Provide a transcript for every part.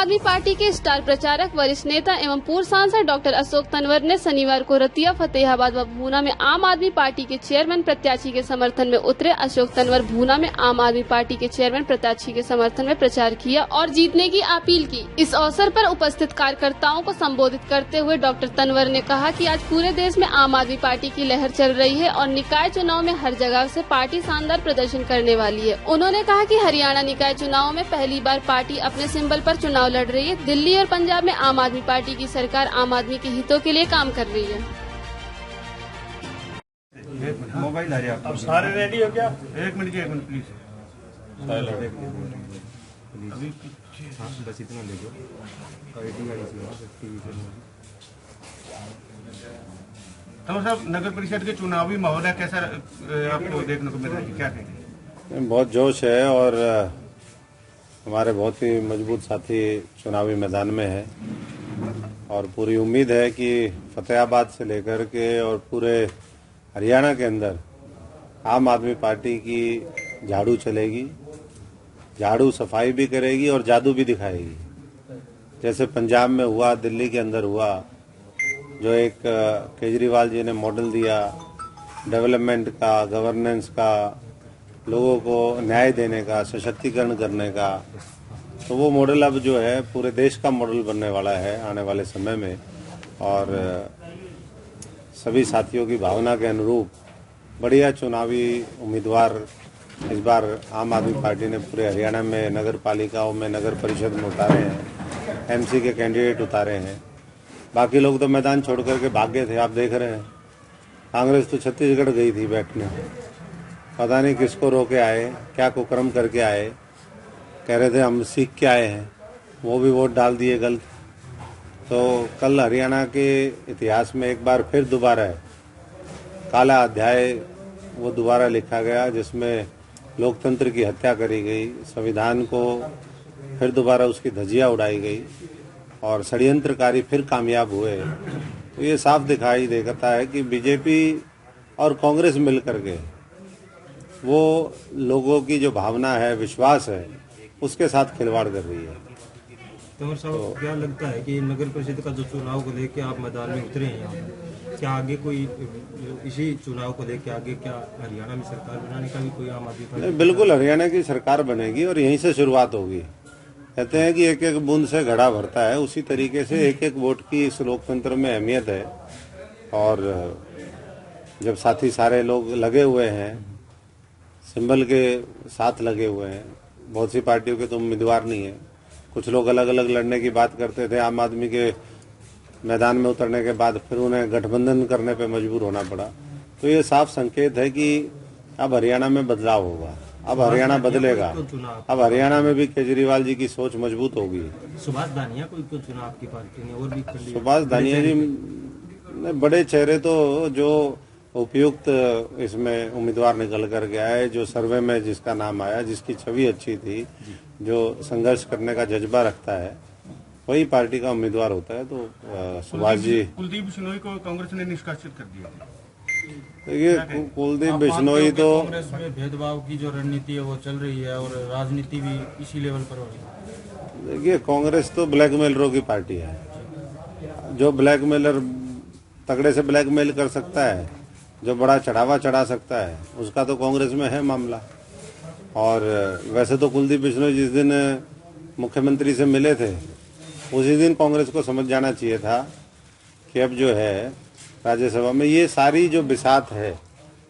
आदमी पार्टी के स्टार प्रचारक, वरिष्ठ नेता एवं पूर्व सांसद डॉक्टर अशोक तंवर ने शनिवार को रतिया, फतेहाबाद व भूना में आम आदमी पार्टी के चेयरमैन प्रत्याशी के समर्थन में उतरे। अशोक तंवर भूना में आम आदमी पार्टी के चेयरमैन प्रत्याशी के समर्थन में प्रचार किया और जीतने की अपील की। इस अवसर पर उपस्थित कार्यकर्ताओं को संबोधित करते हुए डॉक्टर तंवर ने कहा कि आज पूरे देश में आम आदमी पार्टी की लहर चल रही है और निकाय चुनाव में हर जगह से पार्टी शानदार प्रदर्शन करने वाली है। उन्होंने कहा कि हरियाणा निकाय चुनाव में पहली बार पार्टी अपने सिंबल पर चुनाव लड़ रही है। दिल्ली और पंजाब में आम आदमी पार्टी की सरकार आम आदमी के हितों के लिए काम कर रही है। मोबाइल आ रहा है, अब सारे रेडी हो क्या? एक मिनट प्लीज। बस इतना ले लो। तो साहब, नगर परिषद के चुनावी माहौल है, कैसा आपको देखने को मिल रहा है, क्या कहेंगे? बहुत जोश है और हमारे बहुत ही मजबूत साथी चुनावी मैदान में है और पूरी उम्मीद है कि फतेहाबाद से लेकर के और पूरे हरियाणा के अंदर आम आदमी पार्टी की झाड़ू चलेगी। झाड़ू सफाई भी करेगी और जादू भी दिखाएगी। जैसे पंजाब में हुआ, दिल्ली के अंदर हुआ, जो एक केजरीवाल जी ने मॉडल दिया डेवलपमेंट का, गवर्नेंस का, लोगों को न्याय देने का, सशक्तिकरण करने का, तो वो मॉडल अब जो है पूरे देश का मॉडल बनने वाला है आने वाले समय में। और सभी साथियों की भावना के अनुरूप बढ़िया चुनावी उम्मीदवार इस बार आम आदमी पार्टी ने पूरे हरियाणा में नगर पालिकाओं में, नगर परिषद में उतारे हैं। एमसी के कैंडिडेट उतारे हैं। बाकी लोग तो मैदान छोड़ करके भाग गए थे, आप देख रहे हैं। कांग्रेस तो छत्तीसगढ़ गई थी बैठने, पता नहीं किसको रोके आए, क्या कुकर्म करके आए। कह रहे थे हम सीख के आए हैं, वो भी वोट डाल दिए गलत। तो कल हरियाणा के इतिहास में एक बार फिर दोबारा काला अध्याय वो दोबारा लिखा गया, जिसमें लोकतंत्र की हत्या करी गई, संविधान को फिर दोबारा उसकी धज्जियां उड़ाई गई और षड्यंत्रकारी फिर कामयाब हुए। तो ये साफ दिखाई देता है कि बीजेपी और कांग्रेस मिलकर के वो लोगों की जो भावना है, विश्वास है, उसके साथ खिलवाड़ कर रही है। तंवर साहब, क्या लगता है कि नगर परिषद का जो चुनाव को लेकर आप मैदान में उतरे हैं यहाँ, क्या आगे कोई इसी चुनाव को लेकर आगे क्या हरियाणा में सरकार बनाने का भी कोई आम आदमी पार्टी? बिल्कुल, हरियाणा की सरकार बनेगी और यहीं से शुरुआत होगी। कहते हैं कि एक एक बूंद से घड़ा भरता है, उसी तरीके से एक एक वोट की इस लोकतंत्र में अहमियत है। और जब साथी सारे लोग लगे हुए हैं, सिंबल के साथ लगे हुए हैं, बहुत सी पार्टियों के तो उम्मीदवार नहीं है। कुछ लोग अलग अलग लड़ने की बात करते थे, आम आदमी के मैदान में उतरने के बाद फिर उन्हें गठबंधन करने पे मजबूर होना पड़ा। तो ये साफ संकेत है कि अब हरियाणा में बदलाव होगा, अब हरियाणा बदलेगा। अब हरियाणा में भी केजरीवाल जी की सोच मजबूत होगी। सुभाष दानिया को क्यों चुना आपकी पार्टी ने? और भी सुभाष दानिया जी बड़े चेहरे तो जो उपयुक्त इसमें उम्मीदवार निकल कर के आए, जो सर्वे में जिसका नाम आया, जिसकी छवि अच्छी थी, जो संघर्ष करने का जज्बा रखता है, वही पार्टी का उम्मीदवार होता है। तो सुभाष जी, कुलदीप बिश्नोई को कांग्रेस ने निष्कासित कर दिया। ये कुलदीप बिश्नोई तो कांग्रेस में भेदभाव की जो रणनीति है वो चल रही है और राजनीति भी इसी लेवल पर हो रही है। देखिए, कांग्रेस तो ब्लैकमेलरों की पार्टी है। जो ब्लैकमेलर तगड़े से ब्लैकमेल कर सकता है, जो बड़ा चढ़ावा चढ़ा सकता है, उसका तो कांग्रेस में है मामला। और वैसे तो कुलदीप बिश्नोई जिस दिन मुख्यमंत्री से मिले थे, उसी दिन कांग्रेस को समझ जाना चाहिए था कि अब जो है राज्यसभा में ये सारी जो बिसात है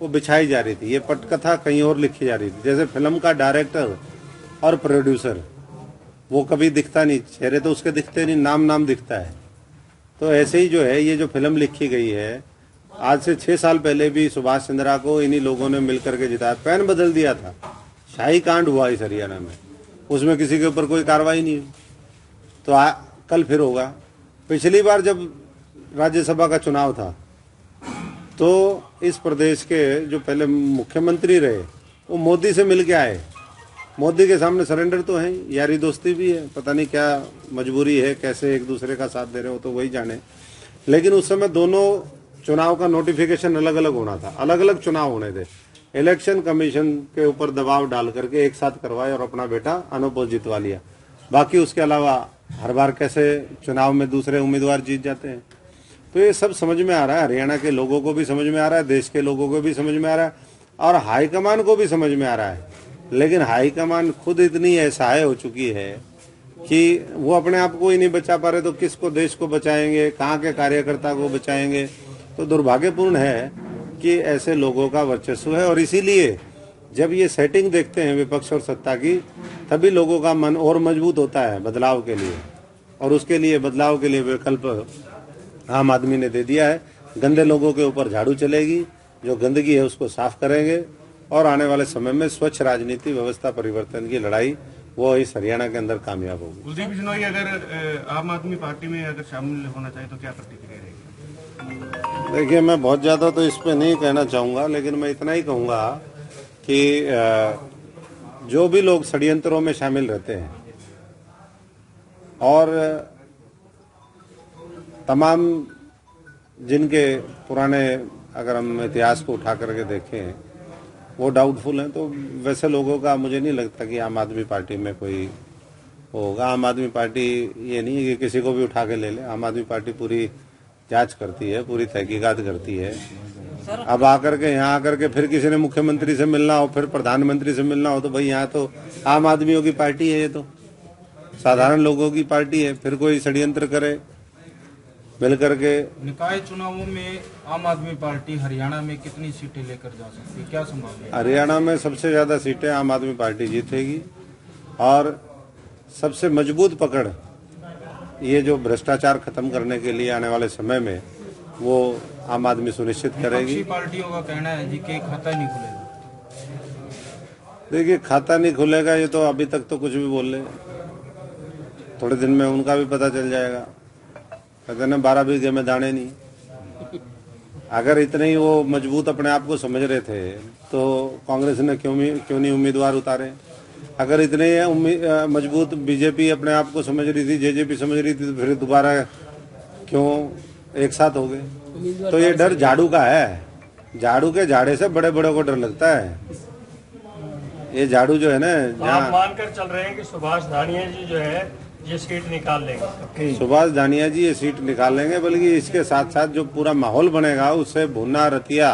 वो बिछाई जा रही थी। ये पटकथा कहीं और लिखी जा रही थी। जैसे फिल्म का डायरेक्टर और प्रोड्यूसर, वो कभी दिखता नहीं, चेहरे तो उसके दिखते नहीं, नाम दिखता है। तो ऐसे ही जो है ये जो फिल्म लिखी गई है, आज से 6 साल पहले भी सुभाष चंद्रा को इन्हीं लोगों ने मिलकर के जिताया, पैन बदल दिया था। शाही कांड हुआ इस हरियाणा में, उसमें किसी के ऊपर कोई कार्रवाई नहीं हुई। तो कल फिर होगा। पिछली बार जब राज्यसभा का चुनाव था तो इस प्रदेश के जो पहले मुख्यमंत्री रहे वो मोदी से मिल के आए। मोदी के सामने सरेंडर तो है, यारी दोस्ती भी है, पता नहीं क्या मजबूरी है, कैसे एक दूसरे का साथ दे रहे हो तो वही जाने। लेकिन उस समय दोनों चुनाव का नोटिफिकेशन अलग अलग होना था, अलग अलग चुनाव होने थे। इलेक्शन कमीशन के ऊपर दबाव डाल करके एक साथ करवाए और अपना बेटा अनोपोज जितवा लिया। बाकी उसके अलावा हर बार कैसे चुनाव में दूसरे उम्मीदवार जीत जाते हैं। तो ये सब समझ में आ रहा है, हरियाणा के लोगों को भी समझ में आ रहा है, देश के लोगों को भी समझ में आ रहा है और हाईकमान को भी समझ में आ रहा है। लेकिन हाईकमान खुद इतनी असहाय हो चुकी है कि वो अपने आप को ही नहीं बचा पा रहे, तो किसको, देश को बचाएंगे, कहाँ के कार्यकर्ता को बचाएंगे। तो दुर्भाग्यपूर्ण है कि ऐसे लोगों का वर्चस्व है और इसीलिए जब ये सेटिंग देखते हैं विपक्ष और सत्ता की, तभी लोगों का मन और मजबूत होता है बदलाव के लिए। और उसके लिए, बदलाव के लिए विकल्प आम आदमी ने दे दिया है। गंदे लोगों के ऊपर झाड़ू चलेगी, जो गंदगी है उसको साफ करेंगे और आने वाले समय में स्वच्छ राजनीति व्यवस्था परिवर्तन की लड़ाई वो इस हरियाणा के अंदर कामयाब होगी। कुलदीप बिश्नोई अगर आम आदमी पार्टी में अगर शामिल होना चाहे तो क्या प्रतिक्रिया रहेगी? देखिए, मैं बहुत ज्यादा तो इस पे नहीं कहना चाहूंगा, लेकिन मैं इतना ही कहूंगा कि जो भी लोग षड्यंत्रों में शामिल रहते हैं और तमाम जिनके पुराने, अगर हम इतिहास को उठा करके देखें, वो डाउटफुल हैं, तो वैसे लोगों का मुझे नहीं लगता कि आम आदमी पार्टी में कोई होगा। आम आदमी पार्टी ये नहीं है कि किसी को भी उठा के ले ले। आम आदमी पार्टी पूरी जांच करती है, पूरी तहकीकात करती है। अब आकर के यहाँ आकर के फिर किसी ने मुख्यमंत्री से मिलना हो, फिर प्रधानमंत्री से मिलना हो, तो भाई यहाँ तो आम आदमियों की पार्टी है, ये तो साधारण लोगों की पार्टी है। फिर कोई षड्यंत्र करे मिल करके। निकाय चुनावों में आम आदमी पार्टी हरियाणा में कितनी सीटें लेकर जा सकती है, क्या संभावना है? हरियाणा में सबसे ज्यादा सीटें आम आदमी पार्टी जीतेगी और सबसे मजबूत पकड़ ये जो भ्रष्टाचार खत्म करने के लिए आने वाले समय में वो आम आदमी सुनिश्चित करेगी। पार्टियों का कहना है जी कि खाता नहीं खुलेगा। देखिए, खाता नहीं खुलेगा ये तो अभी तक तो कुछ भी बोल रहे, थोड़े दिन में उनका भी पता चल जाएगा। कहते ना 12 बीघे में दाने नहीं। अगर इतने ही वो मजबूत अपने आप को समझ रहे थे तो कांग्रेस ने क्यों नहीं उम्मीदवार उतारे? अगर इतने मजबूत बीजेपी अपने आप को समझ रही थी, जेजेपी समझ रही थी, तो फिर दोबारा क्यों एक साथ हो गए? तो ये डर झाड़ू का है। झाड़ू के झाड़े से बड़े बड़े को डर लगता है। ये झाड़ू जो है ना, आप मानकर चल रहे हैं कि सुभाष धानिया जी जो है ये सीट निकाल लेंगे। सुभाष धानिया जी ये सीट निकाल लेंगे, बल्कि इसके साथ साथ जो पूरा माहौल बनेगा उससे भुन्ना, रतिया,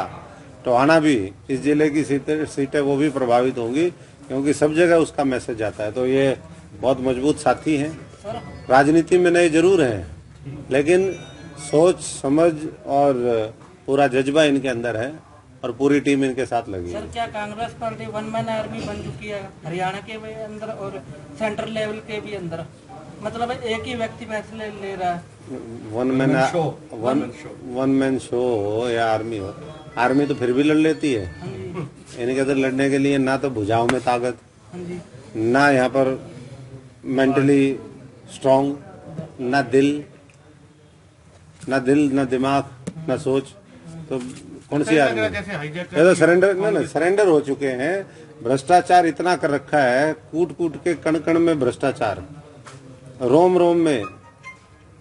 टोहाना भी, इस जिले की सीटें वो भी प्रभावित होंगी, क्योंकि सब जगह उसका मैसेज जाता है। तो ये बहुत मजबूत साथी हैं, राजनीति में नए जरूर हैं, लेकिन सोच समझ और पूरा जज्बा इनके अंदर है और पूरी टीम इनके साथ लगी है। सर, क्या Congress party one man army बन चुकी है हरियाणा के भी अंदर और सेंट्रल लेवल के भी अंदर? मतलब एक ही व्यक्ति फैसले ले रहा है। वन मैन शो हो या आर्मी हो, आर्मी तो फिर भी लड़ लेती है। इनके तो लड़ने के लिए ना तो भुजाओं में ताकत, ना यहाँ पर मेंटली स्ट्रांग, ना दिल, ना दिमाग, ना सोच। तो कौन सी आर्मी? ये तो सरेंडर हो चुके हैं। भ्रष्टाचार इतना कर रखा है, कूट कूट के, कण कण में भ्रष्टाचार, रोम रोम में,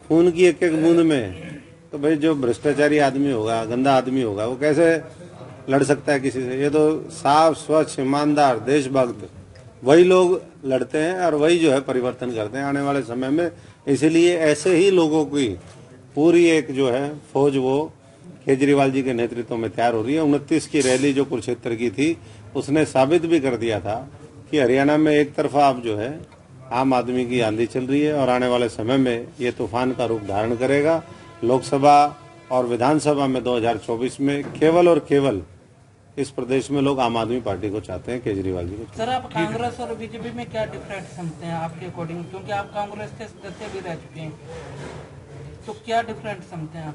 खून की एक एक बूंद में। तो भाई जो भ्रष्टाचारी आदमी होगा, गंदा आदमी होगा, वो कैसे लड़ सकता है किसी से? ये तो साफ, स्वच्छ, ईमानदार, देशभक्त वही लोग लड़ते हैं और वही जो है परिवर्तन करते हैं आने वाले समय में। इसीलिए ऐसे ही लोगों की पूरी एक जो है फौज वो केजरीवाल जी के नेतृत्व में तैयार हो रही है। 29 की रैली जो कुरुक्षेत्र की थी, उसने साबित भी कर दिया था कि हरियाणा में एक तरफा अब जो है आम आदमी की आंधी चल रही है और आने वाले समय में ये तूफान का रूप धारण करेगा। लोकसभा और विधानसभा में 2024 में केवल और केवल इस प्रदेश में लोग आम आदमी पार्टी को चाहते हैं, केजरीवाल जी को। सर, आप कांग्रेस और बीजेपी में क्या डिफरेंस समझते हैं आपके अकॉर्डिंग? क्योंकि आप कांग्रेस के सदस्य भी रह चुके हैं, तो क्या डिफरेंस समझते हैं आप?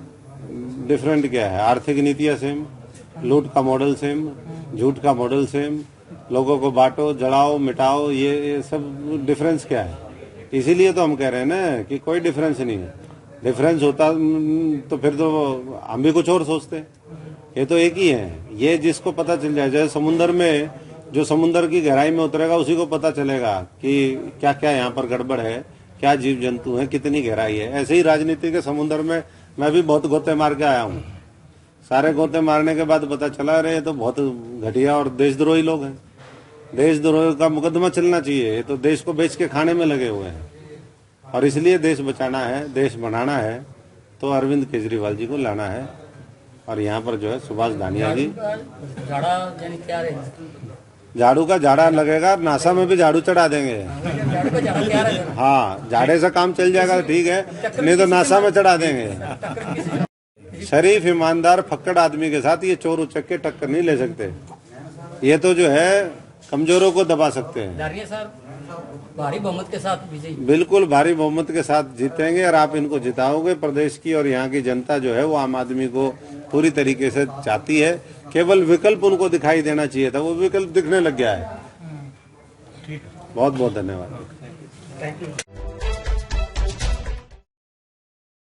डिफरेंट क्या है? आर्थिक नीतियां सेम, लूट का मॉडल सेम, झूठ का मॉडल सेम, लोगों को बांटो, जलाओ, मिटाओ, ये सब डिफरेंस क्या है? इसीलिए तो हम कह रहे हैं ना कि कोई डिफरेंस नहीं है। डिफरेंस होता तो फिर तो हम भी कुछ और सोचते। ये तो एक ही है। ये जिसको पता चल जाए, जैसे समुन्द्र में, जो समुन्द्र की गहराई में उतरेगा उसी को पता चलेगा कि क्या क्या यहाँ पर गड़बड़ है, क्या जीव जंतु है, कितनी गहराई है। ऐसे ही राजनीति के समुन्द्र में मैं भी बहुत गोते मार के आया हूँ। सारे गोते मारने के बाद पता चला रहे तो बहुत घटिया और देशद्रोही लोग हैं। देशद्रोही का मुकदमा चलना चाहिए। ये तो देश को बेच के खाने में लगे हुए हैं। और इसलिए देश बचाना है, देश बनाना है, तो अरविंद केजरीवाल जी को लाना है। और यहाँ पर जो है सुभाष धानिया जी, झाड़ू का झाड़ा लगेगा, नासा में भी झाड़ू चढ़ा देंगे। हाँ, झाड़े से काम चल जाएगा तो ठीक है, नहीं तो नासा में चढ़ा देंगे। शरीफ, ईमानदार, फक्कड़ आदमी के साथ ये चोर उचक्के टक्कर नहीं ले सकते। ये तो जो है कमजोरों को दबा सकते हैं। सर भारी बहुमत के साथ विजयी, बिल्कुल भारी बहुमत के साथ जीतेंगे और आप इनको जिताओगे। प्रदेश की और यहाँ की जनता जो है वो आम आदमी को पूरी तरीके से चाहती है। केवल विकल्प उनको दिखाई देना चाहिए था, वो विकल्प दिखने लग गया है। बहुत बहुत धन्यवाद। Thank you.